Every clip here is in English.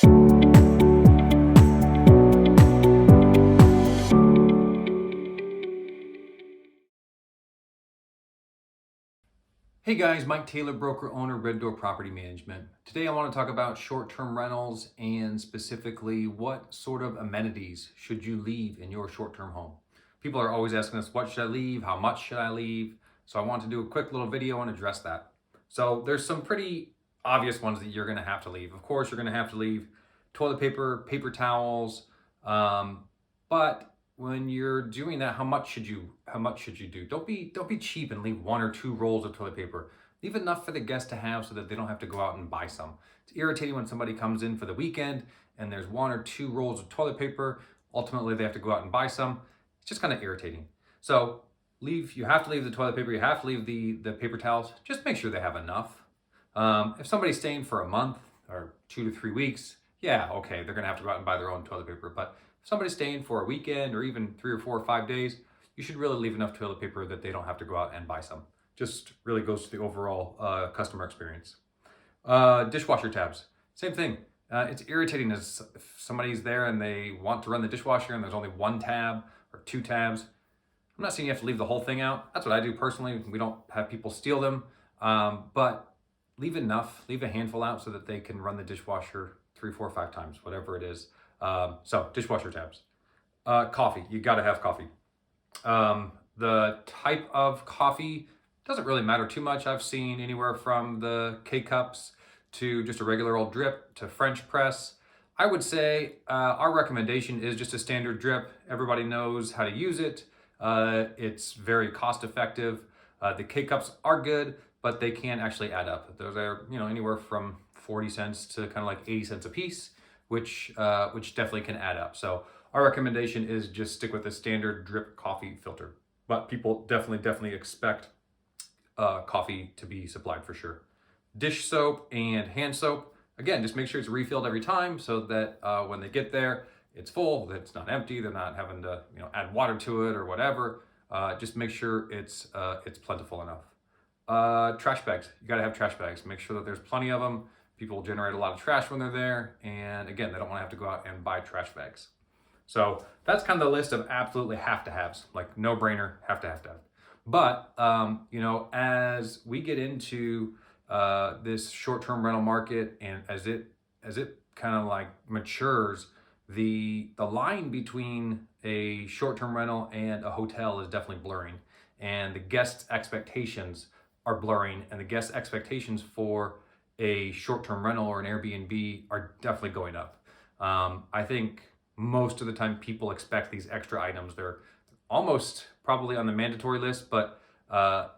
Hey guys, Mike Taylor, broker owner, Red Door Property Management. Today I want to talk about short-term rentals and specifically what sort of amenities should you leave in your short-term home. People are always asking us, what should I leave? How much should I leave? So I want to do a quick little video and address that. So there's some pretty obvious ones that you're going to have to leave. Of course, you're going to have to leave toilet paper, paper towels, but when you're doing that, how much should you do? Don't be cheap and leave 1 or 2 rolls of toilet paper. Leave enough for the guest to have so that they don't have to go out and buy some. It's irritating when somebody comes in for the weekend and there's 1 or 2 rolls of toilet paper. Ultimately, they have to go out and buy some. It's just kind of irritating. So you have to leave the toilet paper, you have to leave the paper towels. Just make sure they have enough. If somebody's staying for a month or 2 to 3 weeks, yeah, okay, they're gonna have to go out and buy their own toilet paper. But if somebody's staying for a weekend or even 3 or 4 or 5 days, you should really leave enough toilet paper that they don't have to go out and buy some. Just really goes to the overall customer experience. Dishwasher tabs, same thing. It's irritating as if somebody's there and they want to run the dishwasher and there's only 1 tab or 2 tabs. I'm not saying you have to leave the whole thing out. That's what I do personally. We don't have people steal them, but leave enough, leave a handful out so that they can run the dishwasher 3, 4, 5 times, whatever it is. So dishwasher tabs. Coffee, you gotta have coffee. The type of coffee doesn't really matter too much. I've seen anywhere from the K-Cups to just a regular old drip to French press. I would say our recommendation is just a standard drip. Everybody knows how to use it. It's very cost effective. The K-Cups are good, but they can actually add up. Those are, anywhere from 40 cents to kind of like 80 cents a piece, which definitely can add up. So our recommendation is just stick with the standard drip coffee filter. But people definitely expect coffee to be supplied for sure. Dish soap and hand soap. Again, just make sure it's refilled every time so that when they get there, it's full, that it's not empty, they're not having to add water to it or whatever. Just make sure it's plentiful enough. Trash bags. You gotta have trash bags. Make sure that there's plenty of them. People generate a lot of trash when they're there. And again, they don't wanna have to go out and buy trash bags. So that's kind of the list of absolutely have to haves, like no brainer, have to have. But, as we get into this short-term rental market and as it kind of like matures, the line between a short-term rental and a hotel is definitely blurring, and the guests' expectations are blurring, and the guests' expectations for a short-term rental or an Airbnb are definitely going up. I think most of the time people expect these extra items. They're almost probably on the mandatory list, but I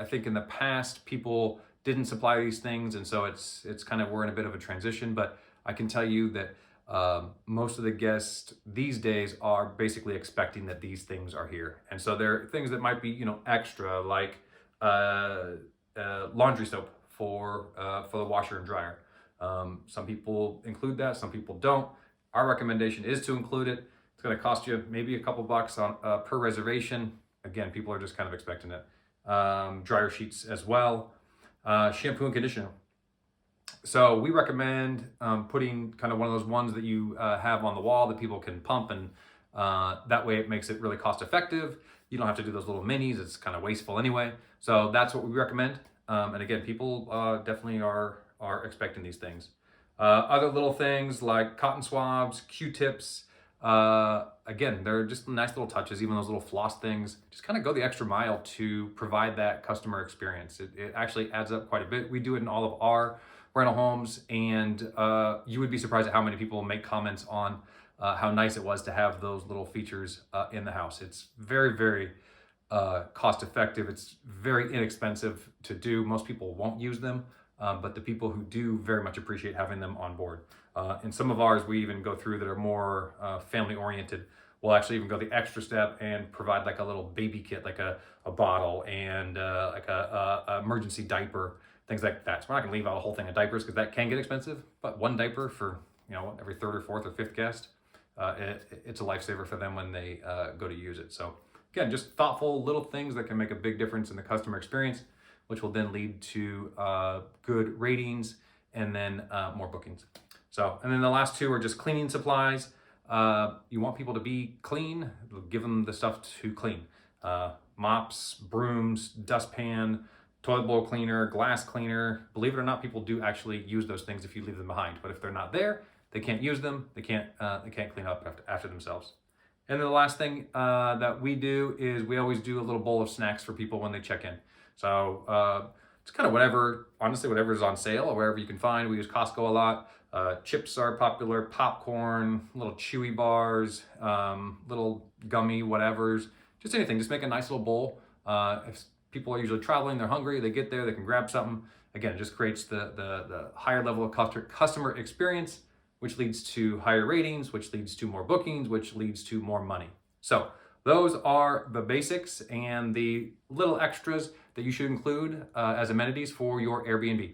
think in the past people didn't supply these things, and so it's kind of, we're in a bit of a transition. But I can tell you that most of the guests these days are basically expecting that these things are here, and so there are things that might be extra, like laundry soap for the washer and dryer. Some people include that, some people don't. Our recommendation is to include it. It's going to cost you maybe a couple bucks on per reservation. Again, people are just kind of expecting it. Dryer sheets as well. Shampoo and conditioner. So we recommend putting kind of one of those ones that you have on the wall that people can pump, and that way it makes it really cost effective. You don't have to do those little minis. It's kind of wasteful anyway. So that's what we recommend. And again, people definitely are expecting these things. Other little things like cotton swabs, Q-tips. Again, they're just nice little touches. Even those little floss things, just kind of go the extra mile to provide that customer experience. It actually adds up quite a bit. We do it in all of our rental homes, and you would be surprised at how many people make comments on how nice it was to have those little features in the house. It's very cost effective. It's very inexpensive to do. Most people won't use them, but the people who do very much appreciate having them on board. In some of ours, we even go through that are more family oriented. We'll actually even go the extra step and provide like a little baby kit, like a bottle and like a emergency diaper, things like that. So we're not gonna leave out a whole thing of diapers because that can get expensive, but one diaper for every third or fourth or fifth guest, it's a lifesaver for them when they go to use it. So again, just thoughtful little things that can make a big difference in the customer experience, which will then lead to good ratings and then more bookings. So, and then the last two are just cleaning supplies. You want people to be clean, give them the stuff to clean. Mops, brooms, dustpan, toilet bowl cleaner, glass cleaner. Believe it or not, people do actually use those things if you leave them behind. But if they're not there, they can't use them. They can't clean up after themselves. And then the last thing that we do is we always do a little bowl of snacks for people when they check in. So it's kind of whatever, honestly, whatever is on sale or wherever you can find. We use Costco a lot. Chips are popular, popcorn, little chewy bars, little gummy whatevers, just anything. Just make a nice little bowl. If people are usually traveling, they're hungry, they get there, they can grab something. Again, it just creates the higher level of customer experience, which leads to higher ratings, which leads to more bookings, which leads to more money. So those are the basics and the little extras that you should include as amenities for your Airbnb.